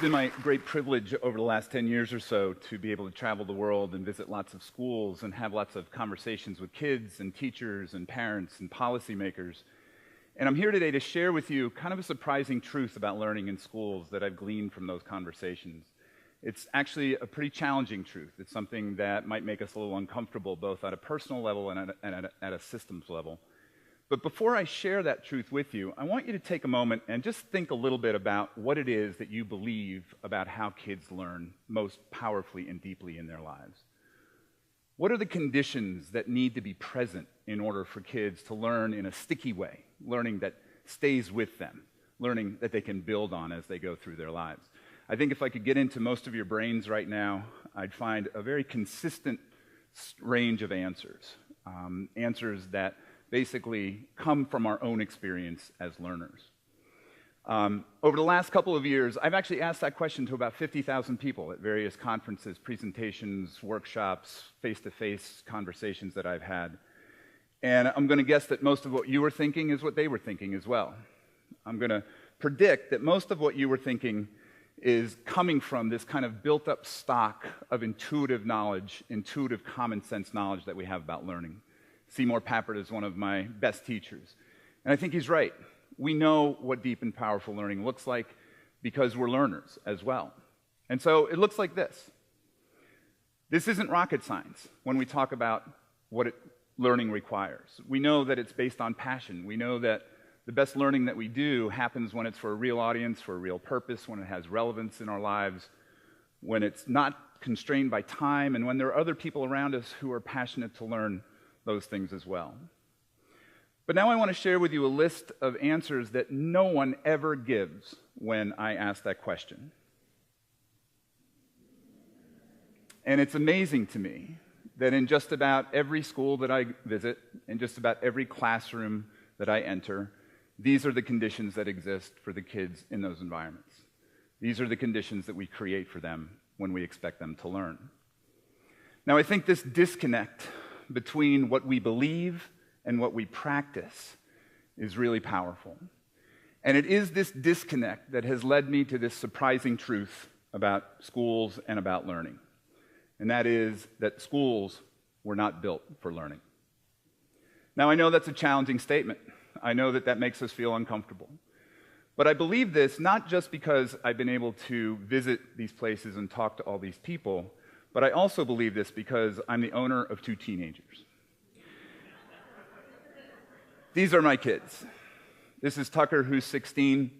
been my great privilege over the last 10 years or so to be able to travel the world and visit lots of schools and have lots of conversations with kids and teachers and parents and policymakers. And I'm here today to share with you kind of a surprising truth about learning in schools that I've gleaned from those conversations. It's actually a pretty challenging truth. It's something that might make us a little uncomfortable, both at a personal level and at a systems level. But before I share that truth with you, I want you to take a moment and just think a little bit about what it is that you believe about how kids learn most powerfully and deeply in their lives. What are the conditions that need to be present in order for kids to learn in a sticky way, learning that stays with them, learning that they can build on as they go through their lives? I think if I could get into most of your brains right now, I'd find a very consistent range of answers, answers that basically come from our own experience as learners. Over the last couple of years, I've actually asked that question to about 50,000 people at various conferences, presentations, workshops, face-to-face conversations that I've had. And I'm going to guess that most of what you were thinking is what they were thinking as well. I'm going to predict that most of what you were thinking is coming from this kind of built-up stock of intuitive knowledge, intuitive common sense knowledge that we have about learning. Seymour Papert is one of my best teachers. And I think he's right. We know what deep and powerful learning looks like because we're learners as well. And so it looks like this. This isn't rocket science when we talk about what learning requires. We know that it's based on passion. We know that the best learning that we do happens when it's for a real audience, for a real purpose, when it has relevance in our lives, when it's not constrained by time, and when there are other people around us who are passionate to learn those things as well. But now I want to share with you a list of answers that no one ever gives when I ask that question. And it's amazing to me that in just about every school that I visit, in just about every classroom that I enter, these are the conditions that exist for the kids in those environments. These are the conditions that we create for them when we expect them to learn. Now, I think this disconnect between what we believe and what we practice is really powerful. And it is this disconnect that has led me to this surprising truth about schools and about learning. And that is that schools were not built for learning. Now, I know that's a challenging statement. I know that that makes us feel uncomfortable. But I believe this not just because I've been able to visit these places and talk to all these people, but I also believe this because I'm the owner of 2 teenagers. These are my kids. This is Tucker, who's 16.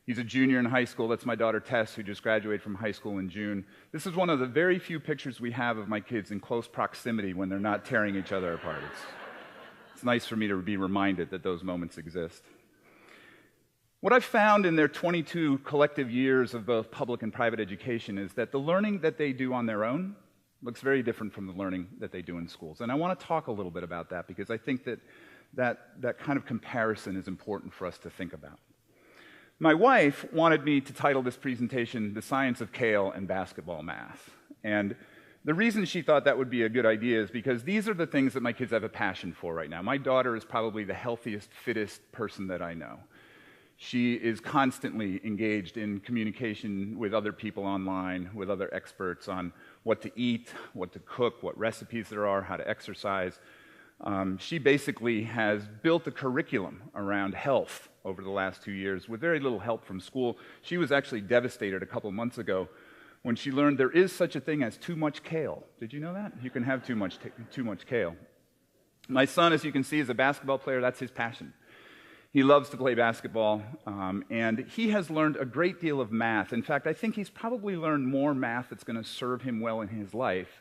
He's a junior in high school. That's my daughter, Tess, who just graduated from high school in June. This is one of the very few pictures we have of my kids in close proximity when they're not tearing each other apart. It's nice for me to be reminded that those moments exist. What I've found in their 22 collective years of both public and private education is that the learning that they do on their own looks very different from the learning that they do in schools. And I want to talk a little bit about that because I think that kind of comparison is important for us to think about. My wife wanted me to title this presentation, The Science of Kale and Basketball Math. And the reason she thought that would be a good idea is because these are the things that my kids have a passion for right now. My daughter is probably the healthiest, fittest person that I know. She is constantly engaged in communication with other people online, with other experts on what to eat, what to cook, what recipes there are, how to exercise. She basically has built a curriculum around health over the last 2 years with very little help from school. She was actually devastated a couple months ago when she learned there is such a thing as too much kale. Did you know that? You can have too much kale. My son, as you can see, is a basketball player. That's his passion. He loves to play basketball, and he has learned a great deal of math. In fact, I think he's probably learned more math that's going to serve him well in his life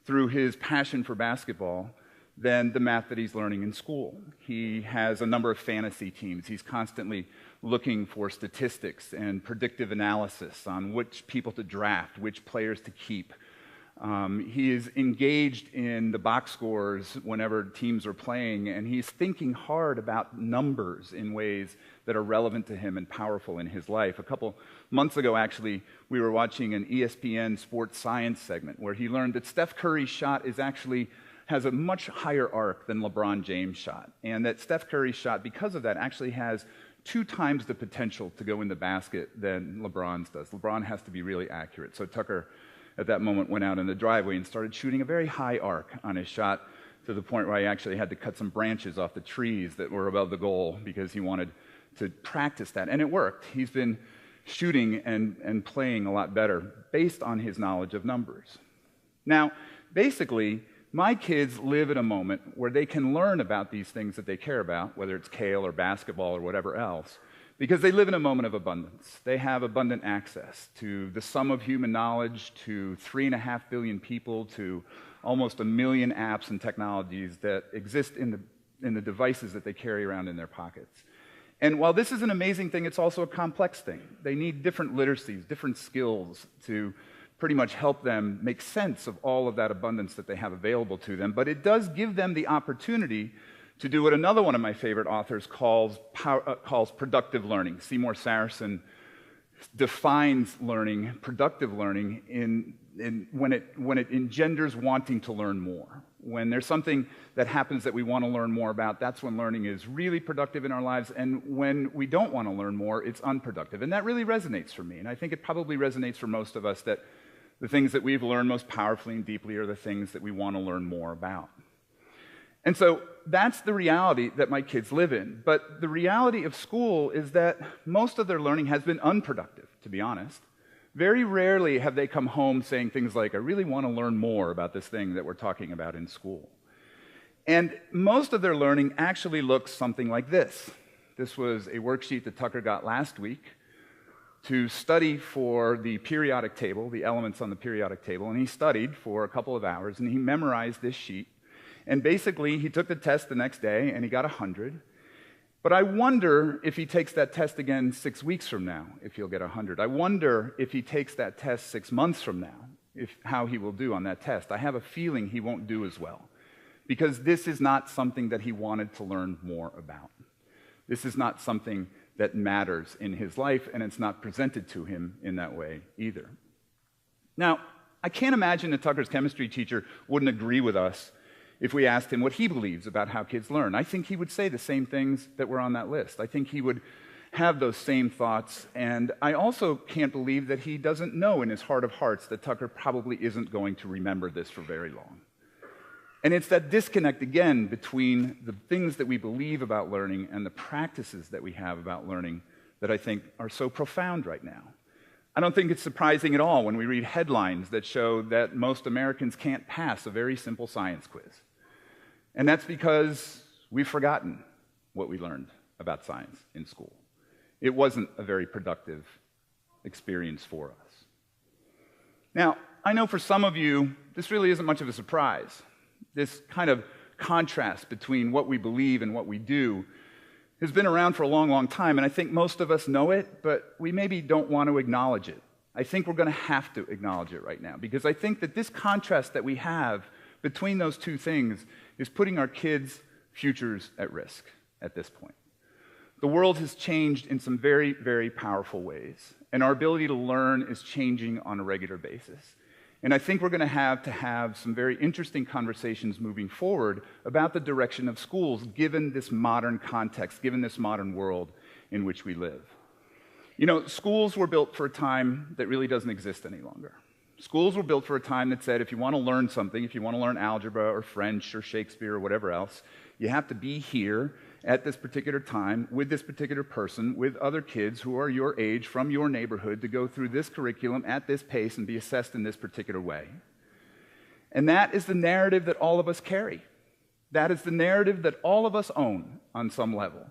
through his passion for basketball than the math that he's learning in school. He has a number of fantasy teams. He's constantly looking for statistics and predictive analysis on which people to draft, which players to keep. He is engaged in the box scores whenever teams are playing, and he's thinking hard about numbers in ways that are relevant to him and powerful in his life. A couple months ago, actually, we were watching an ESPN sports science segment where he learned that Steph Curry's shot has a much higher arc than LeBron James' shot, and that Steph Curry's shot, because of that, actually has 2 times the potential to go in the basket than LeBron's does. LeBron has to be really accurate. So Tucker, at that moment, went out in the driveway and started shooting a very high arc on his shot, to the point where he actually had to cut some branches off the trees that were above the goal because he wanted to practice that. And it worked. He's been shooting and playing a lot better based on his knowledge of numbers. Now, basically, my kids live at a moment where they can learn about these things that they care about, whether it's kale or basketball or whatever else, because they live in a moment of abundance. They have abundant access to the sum of human knowledge, to 3.5 billion people, to almost 1 million apps and technologies that exist in the devices that they carry around in their pockets. And while this is an amazing thing, it's also a complex thing. They need different literacies, different skills to pretty much help them make sense of all of that abundance that they have available to them. But it does give them the opportunity to do what another one of my favorite authors calls productive learning. Seymour Saracen defines learning, productive learning, when it engenders wanting to learn more. When there's something that happens that we want to learn more about, that's when learning is really productive in our lives. And when we don't want to learn more, it's unproductive. And that really resonates for me. And I think it probably resonates for most of us, that the things that we've learned most powerfully and deeply are the things that we want to learn more about. And so that's the reality that my kids live in. But the reality of school is that most of their learning has been unproductive, to be honest. Very rarely have they come home saying things like, I really want to learn more about this thing that we're talking about in school. And most of their learning actually looks something like this. This was a worksheet that Tucker got last week to study for the periodic table, the elements on the periodic table, and he studied for a couple of hours, and he memorized this sheet. And basically, he took the test the next day, and he got 100. But I wonder if he takes that test again 6 weeks from now, if he'll get 100. I wonder if he takes that test 6 months from now, how he will do on that test. I have a feeling he won't do as well, because this is not something that he wanted to learn more about. This is not something that matters in his life, and it's not presented to him in that way either. Now, I can't imagine that Tucker's chemistry teacher wouldn't agree with us if we asked him what he believes about how kids learn. I think he would say the same things that were on that list. I think he would have those same thoughts, and I also can't believe that he doesn't know in his heart of hearts that Tucker probably isn't going to remember this for very long. And it's that disconnect, again, between the things that we believe about learning and the practices that we have about learning that I think are so profound right now. I don't think it's surprising at all when we read headlines that show that most Americans can't pass a very simple science quiz. And that's because we've forgotten what we learned about science in school. It wasn't a very productive experience for us. Now, I know for some of you, this really isn't much of a surprise. This kind of contrast between what we believe and what we do has been around for a long, long time, and I think most of us know it, but we maybe don't want to acknowledge it. I think we're going to have to acknowledge it right now, because I think that this contrast that we have between those two things is putting our kids' futures at risk at this point. The world has changed in some very, very powerful ways, and our ability to learn is changing on a regular basis. And I think we're going to have some very interesting conversations moving forward about the direction of schools, given this modern context, given this modern world in which we live. You know, schools were built for a time that really doesn't exist any longer. Schools were built for a time that said, if you want to learn something, if you want to learn algebra or French or Shakespeare or whatever else, you have to be here at this particular time with this particular person, with other kids who are your age from your neighborhood, to go through this curriculum at this pace and be assessed in this particular way. And that is the narrative that all of us carry. That is the narrative that all of us own on some level,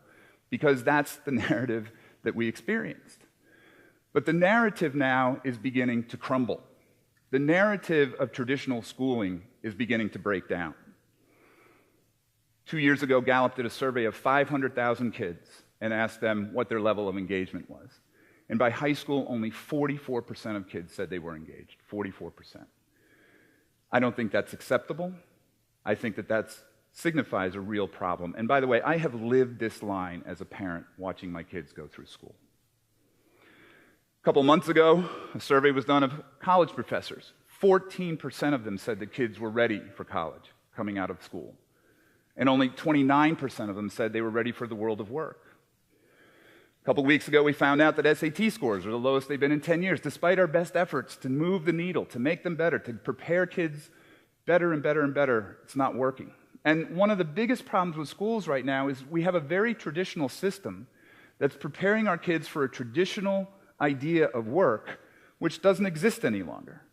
because that's the narrative that we experienced. But the narrative now is beginning to crumble. The narrative of traditional schooling is beginning to break down. 2 years ago, Gallup did a survey of 500,000 kids and asked them what their level of engagement was. And by high school, only 44% of kids said they were engaged. 44%. I don't think that's acceptable. I think that signifies a real problem. And by the way, I have lived this line as a parent watching my kids go through school. A couple months ago, a survey was done of college professors. 14% of them said that kids were ready for college coming out of school. And only 29% of them said they were ready for the world of work. couple weeks ago, we found out that SAT scores are the lowest they've been in 10 years, despite our best efforts to move the needle, to make them better, to prepare kids better and better and better. It's not working. And one of the biggest problems with schools right now is we have a very traditional system that's preparing our kids for a traditional idea of work, which doesn't exist any longer.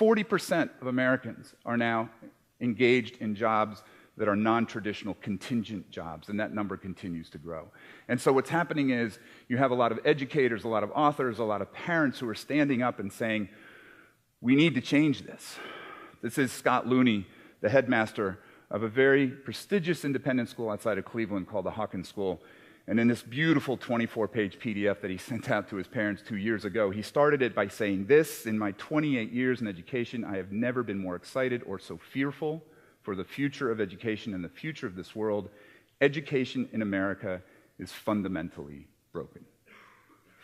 40% of Americans are now engaged in jobs that are non-traditional contingent jobs, and that number continues to grow. And so what's happening is you have a lot of educators, a lot of authors, a lot of parents who are standing up and saying, we need to change this. This is Scott Looney, the headmaster of a very prestigious independent school outside of Cleveland called the Hawkins School. And in this beautiful 24-page PDF that he sent out to his parents 2 years ago, he started it by saying this: in my 28 years in education, I have never been more excited or so fearful for the future of education and the future of this world. Education in America is fundamentally broken.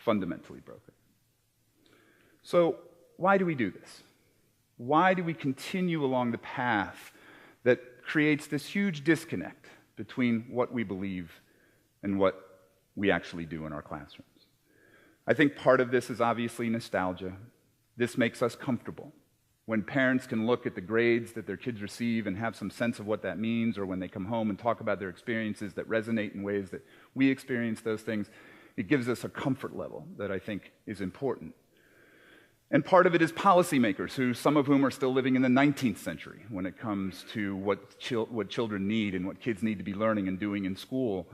Fundamentally broken. So why do we do this? Why do we continue along the path that creates this huge disconnect between what we believe and what we actually do in our classrooms? I think part of this is obviously nostalgia. This makes us comfortable. When parents can look at the grades that their kids receive and have some sense of what that means, or when they come home and talk about their experiences that resonate in ways that we experience those things, it gives us a comfort level that I think is important. And part of it is policymakers, some of whom are still living in the 19th century when it comes to what children need and what kids need to be learning and doing in school,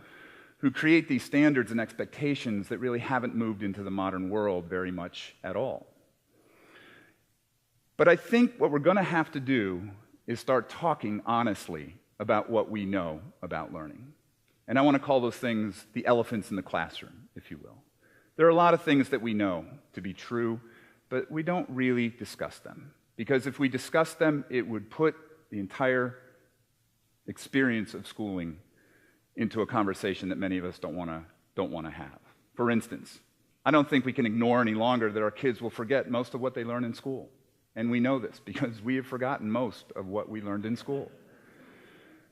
who create these standards and expectations that really haven't moved into the modern world very much at all. But I think what we're going to have to do is start talking honestly about what we know about learning. And I want to call those things the elephants in the classroom, if you will. There are a lot of things that we know to be true, but we don't really discuss them. Because if we discuss them, it would put the entire experience of schooling into a conversation that many of us don't want to have. For instance, I don't think we can ignore any longer that our kids will forget most of what they learn in school. And we know this because we have forgotten most of what we learned in school.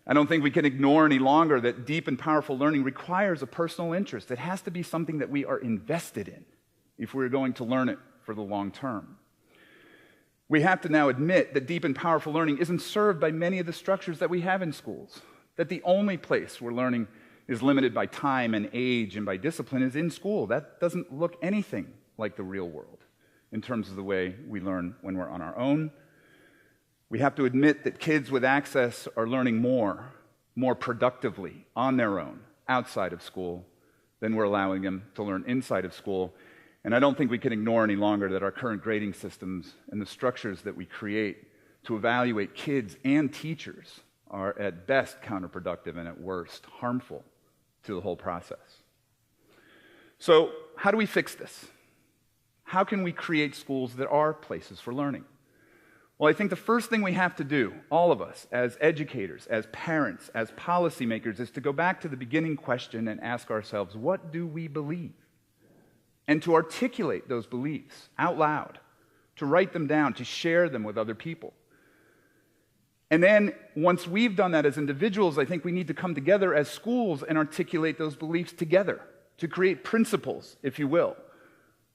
I don't think we can ignore any longer that deep and powerful learning requires a personal interest. It has to be something that we are invested in if we're going to learn it for the long term. We have to now admit that deep and powerful learning isn't served by many of the structures that we have in schools, that the only place where learning is limited by time and age and by discipline is in school. That doesn't look anything like the real world in terms of the way we learn when we're on our own. We have to admit that kids with access are learning more productively on their own, outside of school, than we're allowing them to learn inside of school. And I don't think we can ignore any longer that our current grading systems and the structures that we create to evaluate kids and teachers are at best counterproductive and at worst harmful to the whole process. So how do we fix this? How can we create schools that are places for learning? Well, I think the first thing we have to do, all of us, as educators, as parents, as policymakers, is to go back to the beginning question and ask ourselves, what do we believe? And to articulate those beliefs out loud, to write them down, to share them with other people. And then, once we've done that as individuals, I think we need to come together as schools and articulate those beliefs together, to create principles, if you will,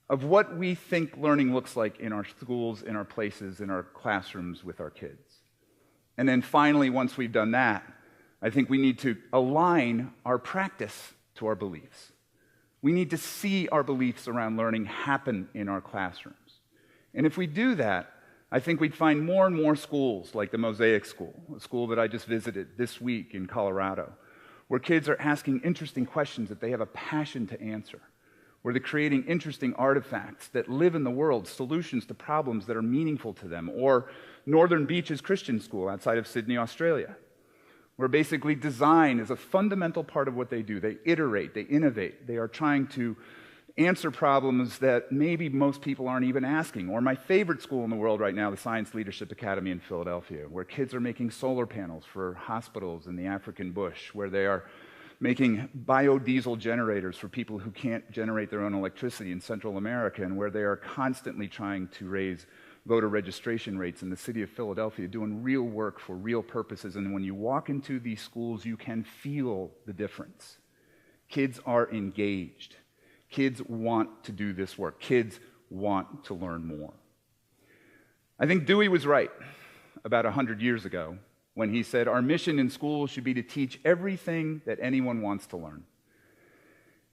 of what we think learning looks like in our schools, in our places, in our classrooms with our kids. And then finally, once we've done that, I think we need to align our practice to our beliefs. We need to see our beliefs around learning happen in our classrooms. And if we do that, I think we'd find more and more schools like the Mosaic School, a school that I just visited this week in Colorado, where kids are asking interesting questions that they have a passion to answer, where they're creating interesting artifacts that live in the world, solutions to problems that are meaningful to them. Or Northern Beaches Christian School outside of Sydney, Australia, where basically design is a fundamental part of what they do. They iterate, they innovate, they are trying to answer problems that maybe most people aren't even asking. Or my favorite school in the world right now, the Science Leadership Academy in Philadelphia, where kids are making solar panels for hospitals in the African bush, where they are making biodiesel generators for people who can't generate their own electricity in Central America, and where they are constantly trying to raise voter registration rates in the city of Philadelphia, doing real work for real purposes. And when you walk into these schools, you can feel the difference. Kids are engaged. Kids want to do this work. Kids want to learn more. I think Dewey was right about 100 years ago when he said, our mission in school should be to teach everything that anyone wants to learn.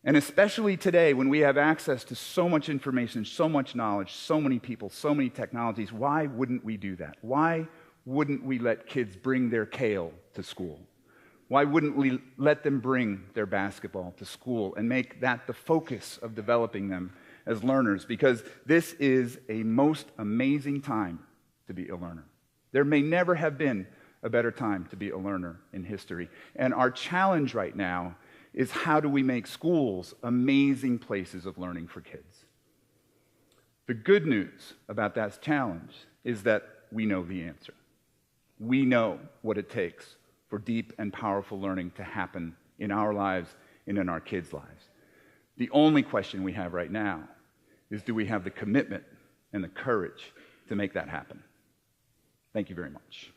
And especially today, when we have access to so much information, so much knowledge, so many people, so many technologies, why wouldn't we do that? Why wouldn't we let kids bring their kale to school? Why wouldn't we let them bring their basketball to school and make that the focus of developing them as learners? Because this is a most amazing time to be a learner. There may never have been a better time to be a learner in history. And our challenge right now is, how do we make schools amazing places of learning for kids? The good news about that challenge is that we know the answer. We know what it takes for deep and powerful learning to happen in our lives and in our kids' lives. The only question we have right now is, do we have the commitment and the courage to make that happen? Thank you very much.